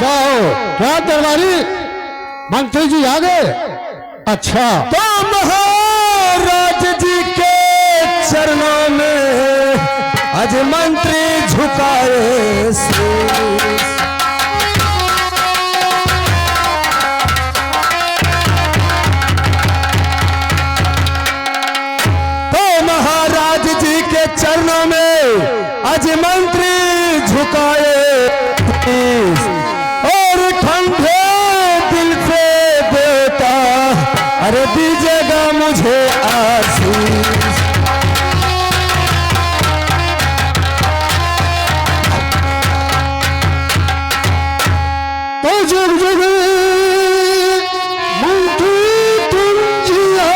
जाओ। क्या दरबारी मंत्री जी आ गए? अच्छा, तो महाराज जी के चरणों में आज मंत्री झुकाए शीश। तो महाराज जी के चरणों में आज मंत्री झुकाए शीश। और ठंडे दिल से देता अरे दीजिएगा मुझे आशीष। तो जुग जुग मंत्री तुम जियो,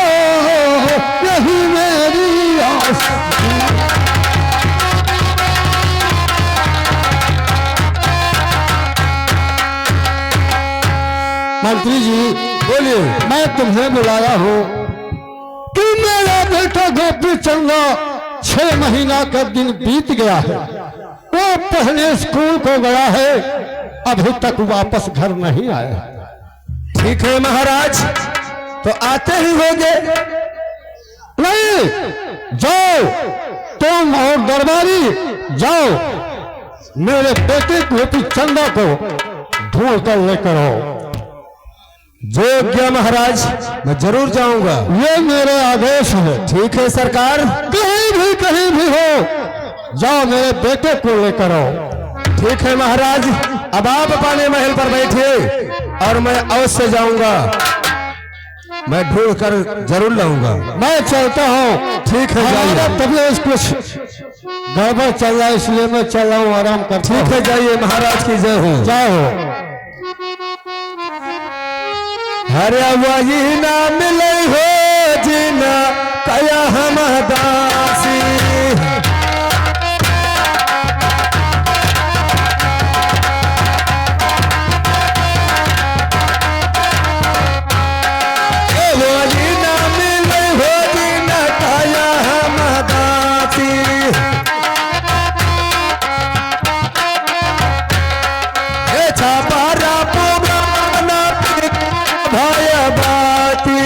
यही मेरी आस। मंत्री जी बोलिए। मैं तुम्हें बुलाया हूँ कि मेरा बेटा गोपी चंदा 6 महीना का दिन बीत गया है। वो पहले स्कूल को गया है, अभी तक वापस घर नहीं आया। ठीक है महाराज, तो आते ही होंगे। नहीं, जाओ तुम और दरबारी जाओ, मेरे बेटे गोपी चंदा को ढूंढ कर लेकर आओ। योग्य महाराज, मैं जरूर जाऊंगा। ये मेरे आदेश है। ठीक है सरकार। कहीं भी हो, जाओ मेरे बेटे को लेकर आओ। ठीक है महाराज, अब आप अपने महल पर बैठिए और मैं अवश्य जाऊंगा। मैं ढूंढ कर जरूर लाऊंगा। मैं चलता हूँ। ठीक है, हमारा जाइए। तबीयत कुछ गड़बड़ चल रहा है, इसलिए मैं चल रहा हूँ, आराम कर। ठीक है, जाइए। महाराज की जय हो। जाओ। हरे वही ना मिले हो जीना कया हम दासी। वही ना मिले हो जीना कया हम दासी। ए छापारा पुराना भय बाती।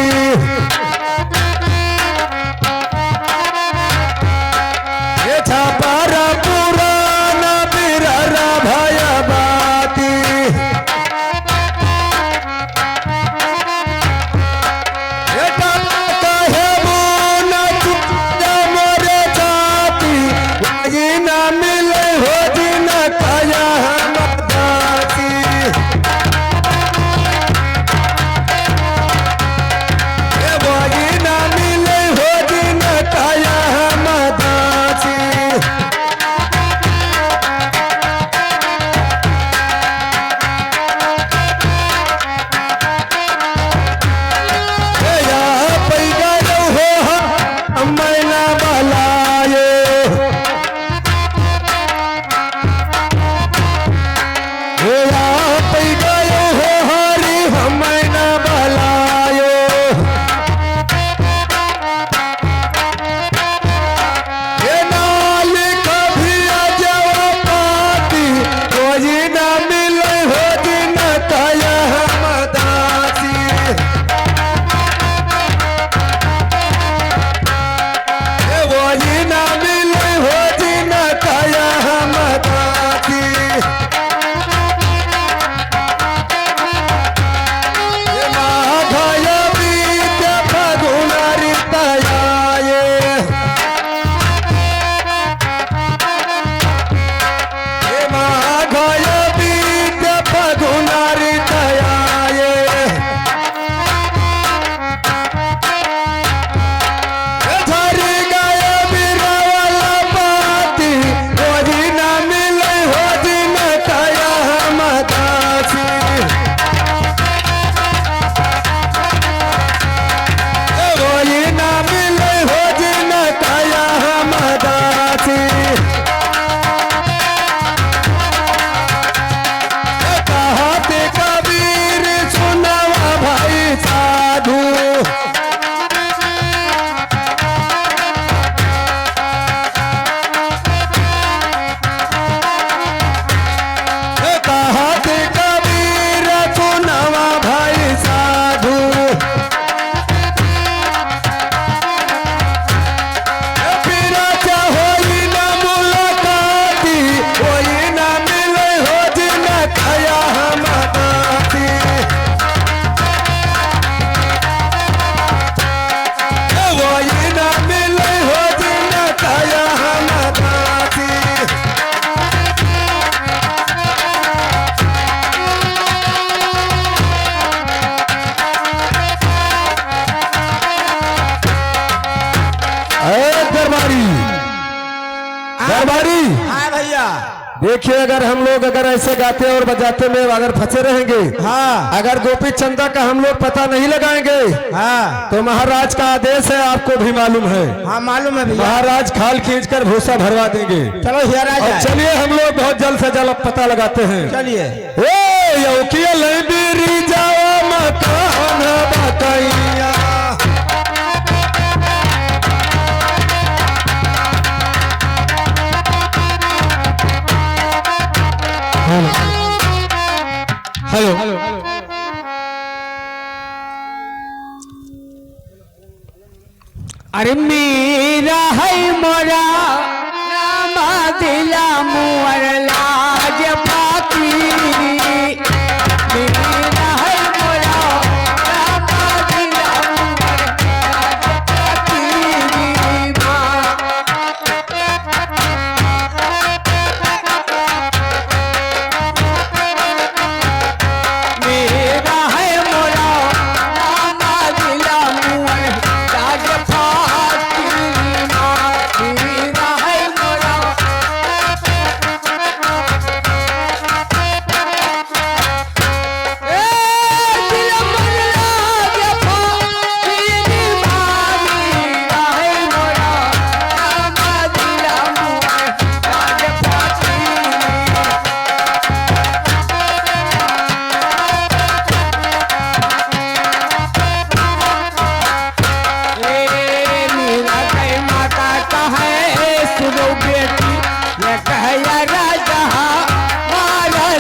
देखिए अगर हम लोग अगर ऐसे गाते और बजाते में अगर फंसे रहेंगे, हाँ अगर गोपी चंदा का हम लोग पता नहीं लगाएंगे, हाँ तो महाराज का आदेश है, आपको भी मालूम है। हाँ मालूम है भैया। महाराज खाल खींचकर भूसा भरवा देंगे। चलो हियरा और जाए। चलिए हम लोग बहुत जल्द से जल्द पता लगाते हैं। चलिए। ए यौकिया लाइब्रेरी जाओ मकान बताइया। हेलो अरे मेरा है मोरा नामा दिला मुअर लाज पाकी। मेरा है मोरा नामा दिला मुअर लाज पाकी। मेरा है मोरा नामा दिला मुअर लाज पाकी। मेरा है मोरा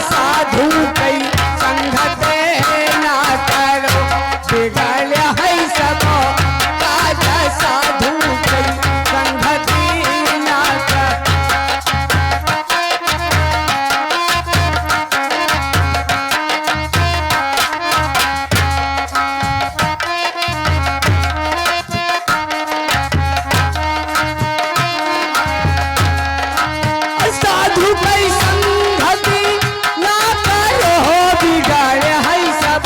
साधु कई संगते ना करो बिगड़ है सब काज। साधु कई संगति ना करो। साधु कई संगति ना करो बिगड़ है सब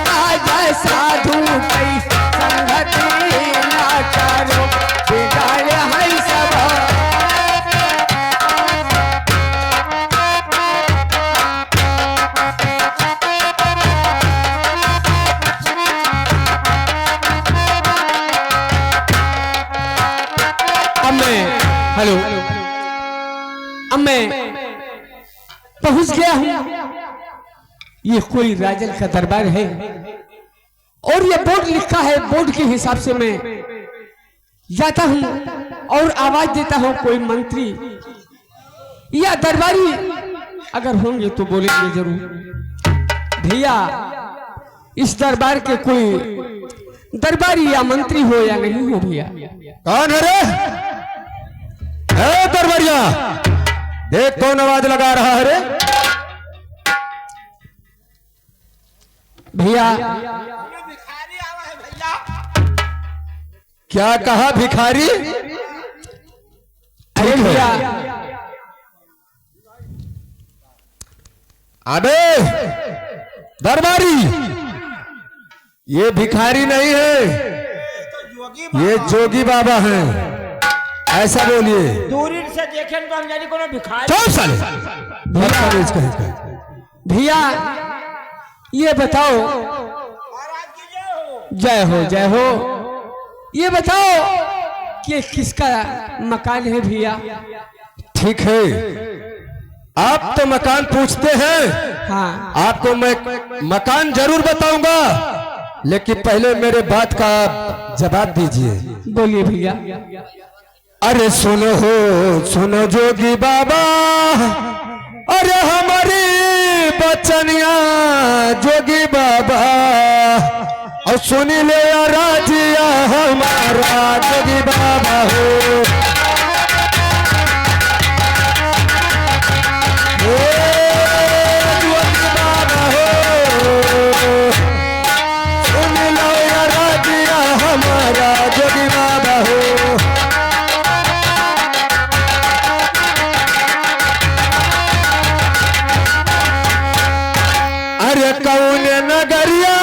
काज। साधु कई संगति ना करो बिगड़ है सब। अब मैं हेलो अब मैं पहुंच गया हूं। ये कोई राजन का दरबार है और ये बोर्ड लिखा है। बोर्ड के हिसाब से मैं जाता हूं और आवाज देता हूं। कोई मंत्री या दरबारी अगर होंगे तो बोलेंगे जरूर। भैया इस दरबार के कोई दरबारी या मंत्री हो या नहीं हो भैया। कौन है रे? ए दरबारिया, देख कौन आवाज लगा रहा है रे? भैया क्या कहा भिखारी? अरे भैया अबे दरबारी, ये भिखारी नहीं है, ये जोगी बाबा हैं। ऐसा बोलिए। दूरी से देखें तो हम जानी कोनो भिखारी। चल साले। भैया ये बताओ। महाराज की जय हो जय हो। ये बताओ कि किसका मकान है भैया। ठीक है, आप तो मकान पूछते हैं। हाँ आपको मैं मकान जरूर बताऊंगा, लेकिन पहले मेरे बात का जवाब दीजिए। बोलिए भैया। अरे सुनो हो सुनो जोगी बाबा, अरे हमारी बचनिया जोगी बाबा, और सुन ले राजिया हमारा जोगी बाबा हो। जोगी बाबा हो, सुन लो राजिया हमारा जोगी बाबा हो। अरे कौन नगरिया,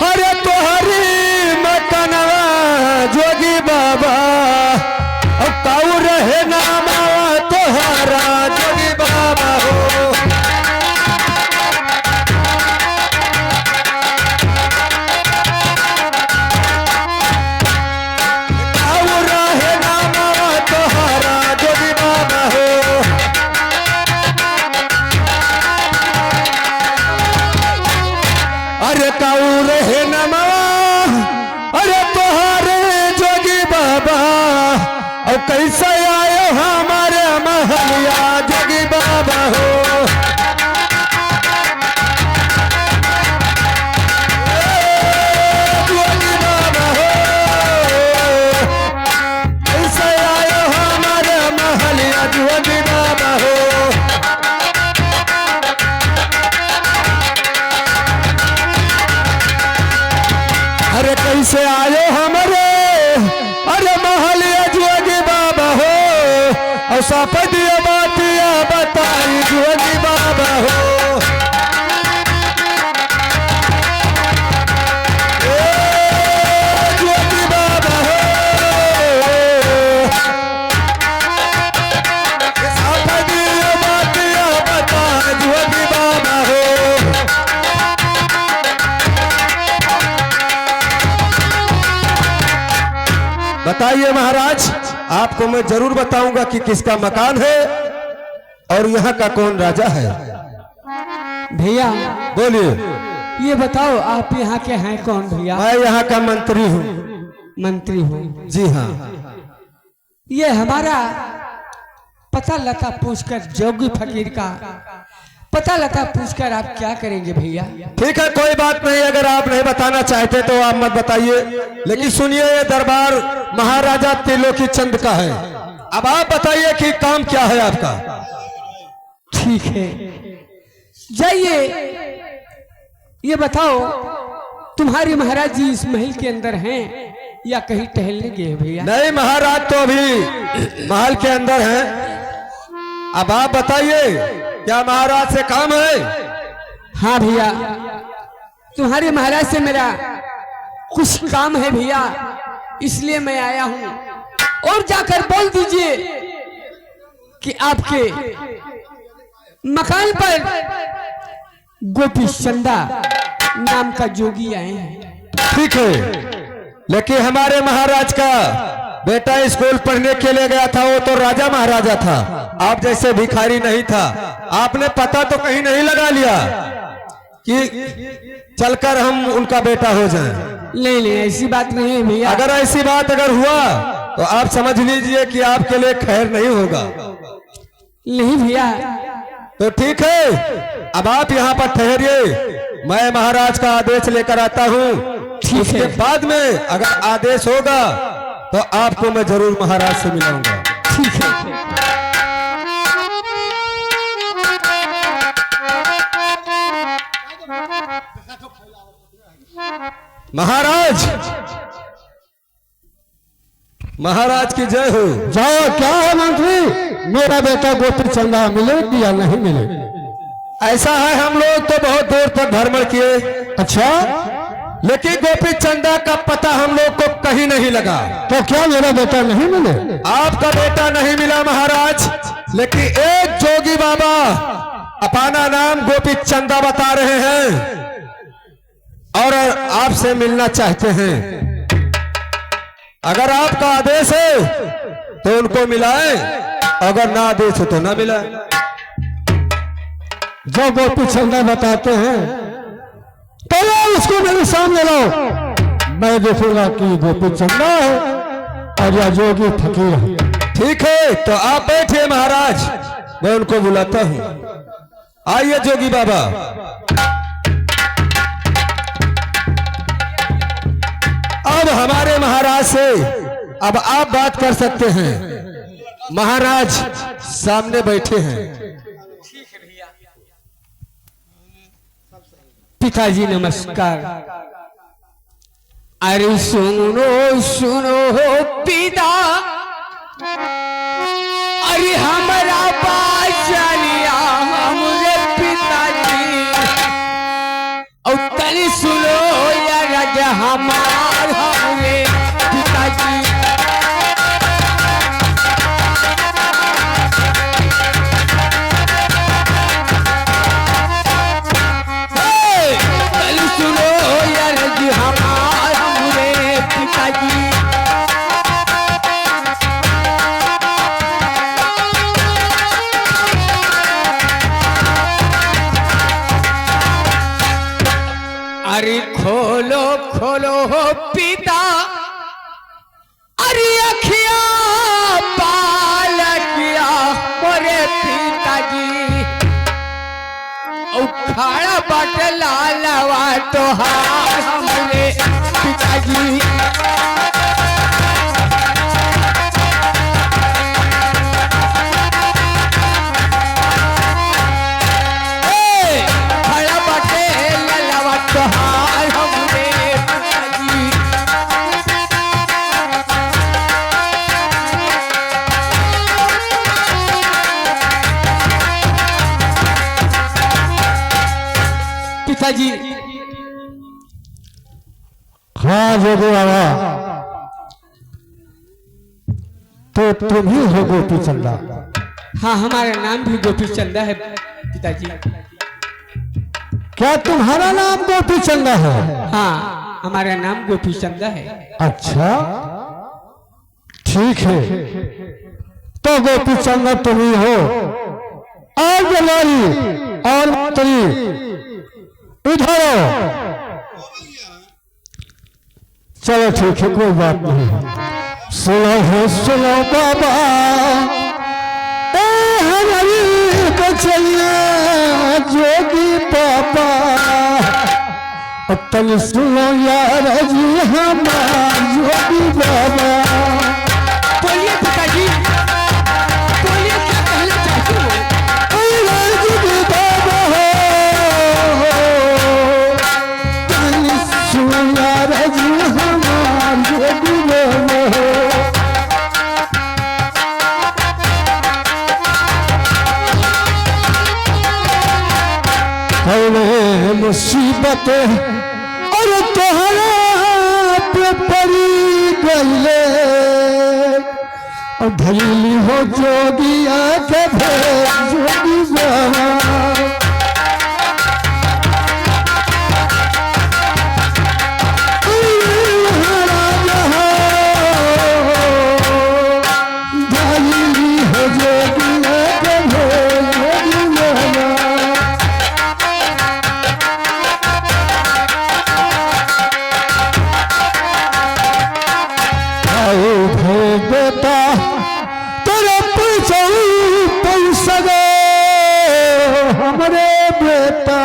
अरे तोहरी मकनवा जोगी बाबा, बताइए महाराज, आपको मैं जरूर बताऊंगा कि किसका मकान है और यहाँ का कौन राजा है। भैया बोलिए। ये बताओ आप यहाँ के हैं कौन भैया? मैं यहाँ का मंत्री हूँ। मंत्री हूँ? जी हाँ। ये हमारा पता लता पूछकर, जोगी फकीर का पता लता पूछकर आप क्या करेंगे भैया? ठीक है, कोई बात नहीं, अगर आप नहीं बताना चाहते तो आप मत बताइए, लेकिन सुनिए, ये दरबार महाराजा त्रिलोकी चंद का है। अब आप बताइए कि काम क्या है आपका। ठीक है, जाइए ये बताओ तुम्हारे महाराज जी इस महल के अंदर हैं या कहीं टहलने गए भैया? नहीं, महाराज तो अभी महल के अंदर हैं। अब आप बताइए क्या महाराज से काम है? हाँ भैया, तुम्हारे महाराज से मेरा कुछ काम है भैया, इसलिए मैं आया हूँ। और जाकर बोल दीजिए कि आपके मकान पर गोपी चंदा नाम का जोगी आए हैं। ठीक है, लेकिन हमारे महाराज का बेटा स्कूल पढ़ने के लिए गया था, वो तो राजा महाराजा था, आप जैसे भिखारी नहीं था। आपने पता तो कहीं नहीं लगा लिया कि चलकर हम उनका बेटा हो जाएं? नहीं नहीं, ऐसी बात नहीं है भैया। अगर ऐसी बात अगर हुआ तो आप समझ लीजिए कि आपके लिए खैर नहीं होगा। नहीं भैया। तो ठीक है, अब आप यहाँ पर ठहरिए, मैं महाराज का आदेश लेकर आता हूँ। उसके बाद में अगर आदेश होगा तो आपको मैं जरूर महाराज से मिलाऊंगा। ठीक है। महाराज, महाराज की जय हो। जाओ, क्या है मंत्री, मेरा बेटा गोपी चंदा मिले या नहीं मिले? ऐसा है, हम लोग तो बहुत दूर तक भ्रमण किए, अच्छा, लेकिन गोपी चंदा का पता हम लोग को कहीं नहीं लगा। तो क्या मेरा बेटा नहीं मिले? आपका बेटा नहीं मिला महाराज, लेकिन एक जोगी बाबा अपना नाम गोपी चंदा बता रहे हैं और आपसे मिलना चाहते हैं। अगर आपका आदेश है तो उनको मिलाएं, अगर ना आदेश हो तो ना मिलाएं। जो गोपी चंदा बताते हैं तो उसको मेरे सामने लाओ, मैं देखूंगा कि गोपी चंदा है और या जोगी फकीर है। ठीक है, तो आप बैठिए महाराज, मैं उनको बुलाता हूं। आइए जोगी बाबा। अब हमारे महाराज से अब आप बात कर सकते हैं। महाराज सामने बैठे हैं। पिताजी नमस्कार। अरे सुनो सुनो पिता, अरे हमारा बादशाह हमरे पिताजी, और तनी सुनो यार राजा हमार हमरे पिताजी। तनी सुनो यार राजा हमार हमरे पिताजी। अरे खोलो खोलो हो पिता, अरे अखिया पालकिया मोरे पिताजी, उखाड़ा बट लालवा तोहार हमरे पिताजी। खड़ा बटे लालवा तोहार हमरे पिताजी। पिताजी। हाँ जोगी बाबा, तो तुम ही हो गोपी चंदा? हाँ, हमारा नाम भी गोपी चंदा है पिताजी। क्या तुम्हारा नाम गोपी चंदा है? हाँ, हमारा नाम गोपी चंदा है। अच्छा, ठीक है, तो गोपी चंद तुम ही हो। और जलारी और मंत्री इधर आओ। चलो ठीक है, कोई बात नहीं है। सुनो बाबा, ए हमारी बचैया जोगी बाबा, तन सुनो यार जी हमार जोगी बाबा। बोलिए पिताजी, बोलिए क्या कहना चाहते हो? जोगी बाबा हो, तन सुनो यार जी हमार जोगी बाबा हो। मुसीबत और तोहरा पे पड़ी गईले, और धैली हो जोगिया के भेद जोगी बाबा। धैली हो जोगिया के भेद जोगी बाबा। बेटा तेरे पीछे पैसा दे हमरे बेटा,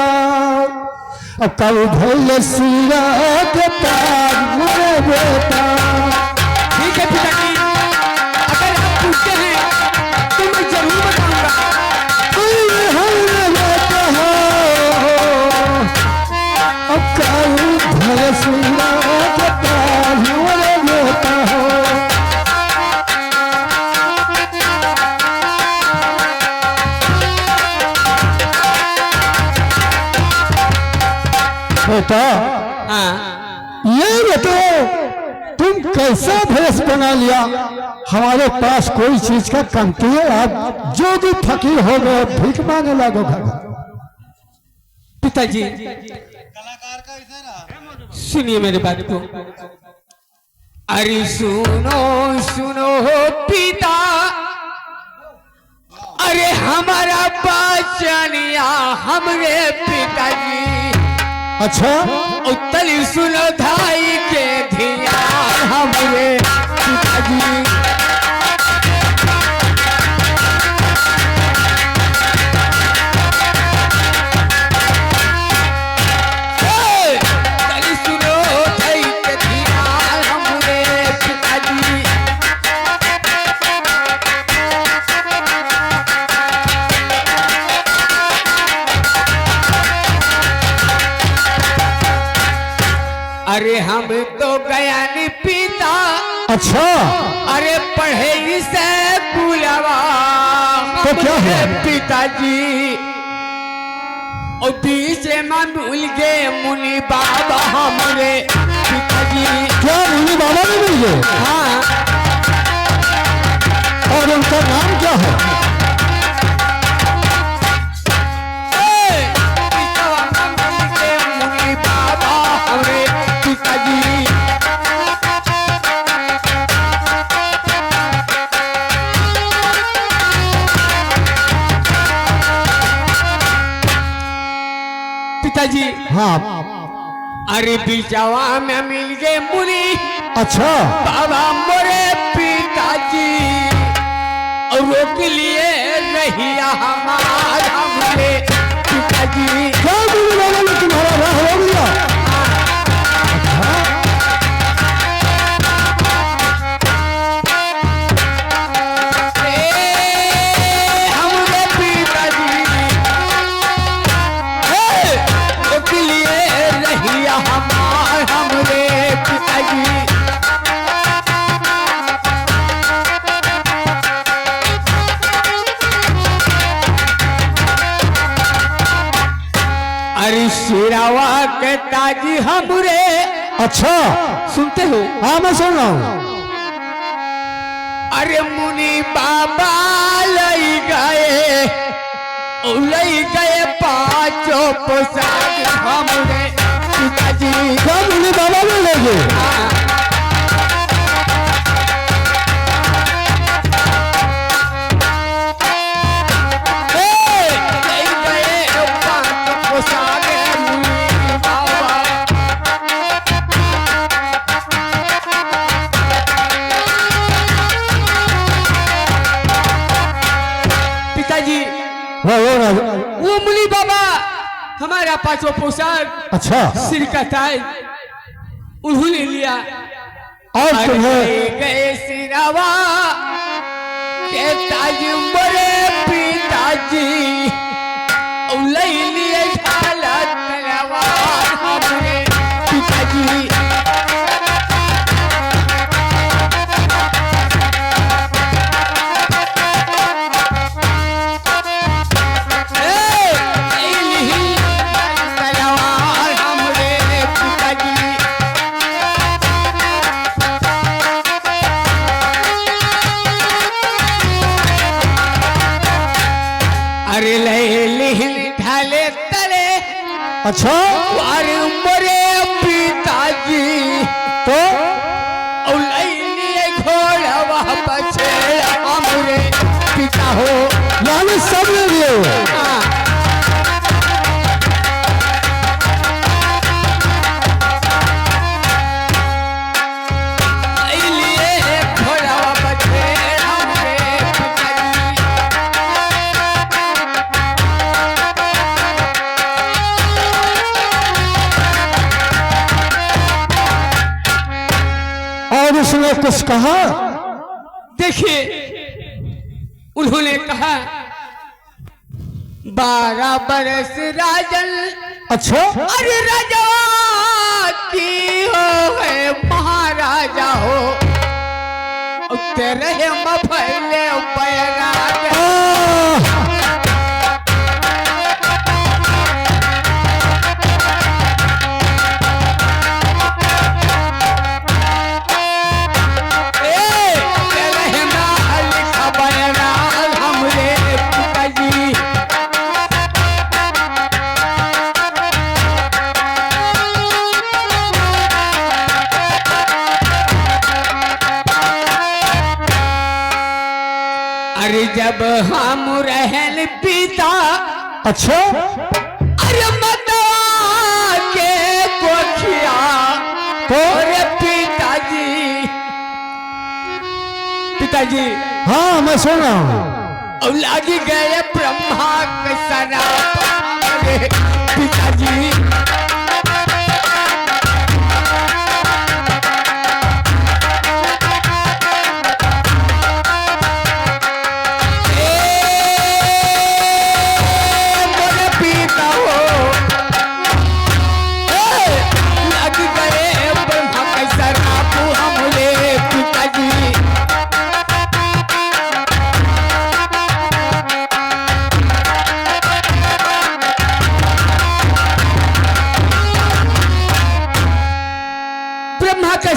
कल भैल सिरा के पार हमरे बेटा। ठीक है पिताजी, अगर आप पूछते हैं तो मैं जरूर बताऊंगा। हमरे बेटा हो, कल भैल सिरा के पार हमरे बेटा हो। बेटा हाँ, ये बताओ तुम कैसा भेष बना लिया? हमारे पास कोई चीज का कमती है? आप जो भी फकीर हो गए, भीख मांगे लगोगे। पिताजी सुनिए मेरी बात को। अरे सुनो सुनो पिता, अरे हमारा बचनिया हमरे पिताजी। अच्छा, उत्तल सुनो धाई के धिया हमरे पिताजी। उत्तल सुनो धाई के धिया हमरे पिताजी। अरे हम तो गया नहीं पिता। अच्छा, अरे पढ़े से बुलावा तो क्या है? पिताजी और बीच में भूल गए मुनि बाबा हमरे पिताजी। क्या मुनि बाबा ने मिल गए? हाँ, और उनका नाम क्या है? मुनि बाबा हमरे पिताजी। पिताजी हाँ, अरे बिचावा में मिल गए मुनि अच्छा, बाबा मोरे पिताजी। और रोक लिए रहिया हमार हमरे पिताजी। क्या मुनि बाबा ने तुम्हारा राह हो गया? हमरे पिताजी रोक लिए रहिया हमार हमरे पिताजी। अरे सिरावा के ताजी हमरे। अच्छा, सुनते हो? हाँ मैं सुन रहा हूँ। अरे मुनि बाबा लई गए पांचों पोशाक हमरे पिताजी। क्या मुनि बाबा ने ले गए? हमारा पांचों पोशाक अच्छा सिर का ताज उन्होंने लिया। और अरे तुम्हें गए सिरावा के ताज मोरे पिताजी ले लिए झाला तलवार हमारे पिताजी। अरे ले लिहिन ढाले तले अच्छा अरे मोरे पिताजी तो लिए घोड़ा वह बछेड़ा हमरे पिता हो। यानी सब ले लिए। लिए घोड़ा वह बछेड़ा हमरे पिताजी। और उसने कुछ कहा? देखिए उन्होंने कहा 12 बरस राजन अच्छा अरे राजा की हो है महाराजा हो तेरे मफैले बैराग। अरे जब हम रहल पिता अच्छा अरे मता के कोठिया तो अरे पिताजी पिताजी हाँ मैं सुन रहा हूँ। और लागी गए ब्रह्मा के शराब अरे पिताजी।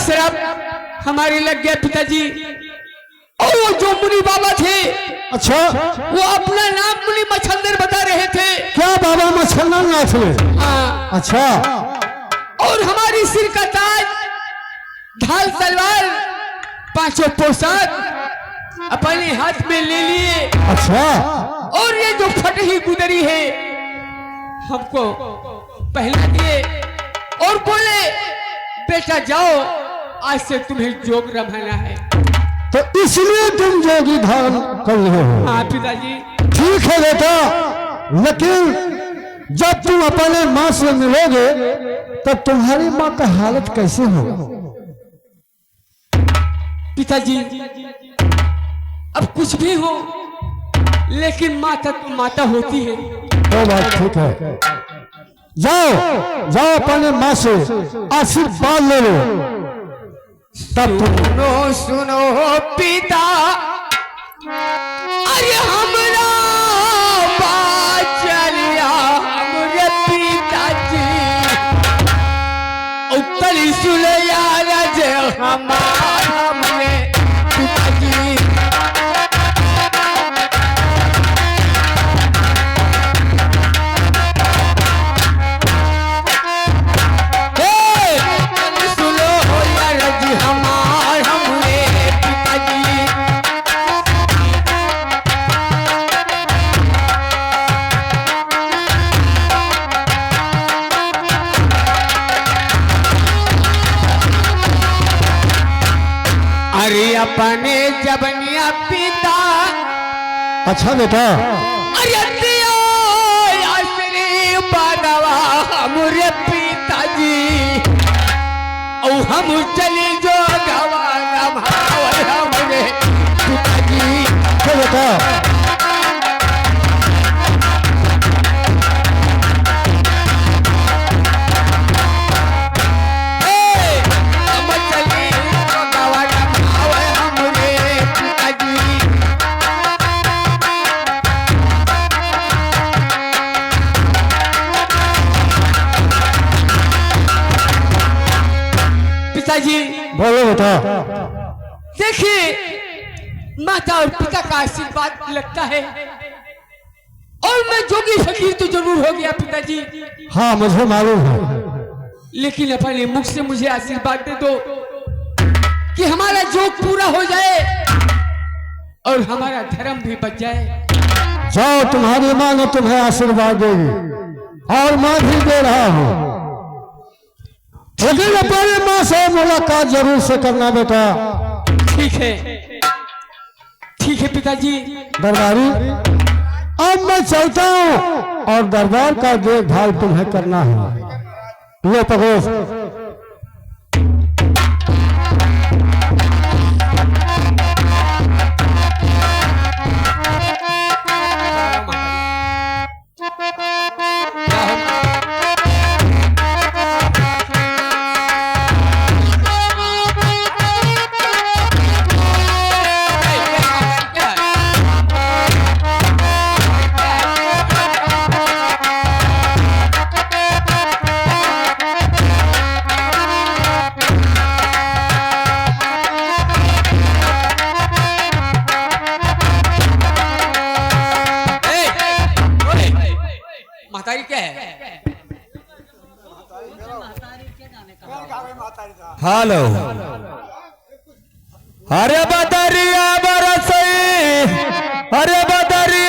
शराब हमारे लग गया पिताजी। और वो जो मुनि बाबा थे अच्छा वो अपना नाम मुनि मच्छंदर बता रहे थे। क्या बाबा मच्छंदर नाथ में? हाँ। अच्छा और हमारी सिर का ताज ढाल तलवार पांचों पोशाक अपने हाथ में ले लिए। अच्छा और ये जो फटही गुदरी है हमको पहना दिए और बोले बेटा जाओ आज से तुम्हें जोग रमाना है। तो इसलिए तुम जोगी धारण कर रहे हो? हाँ पिताजी। ठीक है बेटा, लेकिन जब तुम अपने माँ से मिलोगे तब तुम्हारी माँ का हालत कैसे होगा? पिताजी अब कुछ भी हो लेकिन माता तो माता होती है। तो बात ठीक है, जाओ जाओ अपने माँ से आशीर्वाद ले लो तब तुम। सुनो सुनो पिता अरे हमरा चलिया हमरे पिताजी उत्तरी सुलैया राज हमारा हमरे पिताजी। अरे अपने जबनिया पिता अच्छा बेटा अरे दिया श्री बाबा हम चले जो गवारा भाव हमरे पिताजी। क्या बेटा? हम चले जो गवारा भाव हमरे पिताजी। पिताजी बोलो बेटा। देखिए माता और पिता का आशीर्वाद लगता है और मैं जोगी फकीर तो जरूर हो गया पिताजी, हाँ मुझे मालूम है। लेकिन अपने मुख से मुझे आशीर्वाद दे दो कि हमारा जोग पूरा हो जाए और हमारा धर्म भी बच जाए। जाओ, तुम्हारी माँ ने तुम्हें आशीर्वाद देगी और मैं भी दे रहा हूँ, लेकिन अपने माँ से मुलाकात जरूर से करना बेटा। ठीक है, ठीक है पिताजी। दरबारी, अब मैं चलता हूँ और दरबार का देखभाल तुम्हें करना है। लो पकड़ो। महतारी क्या है? हेलो। अरे बदरिया बरसई, अरे बदरिया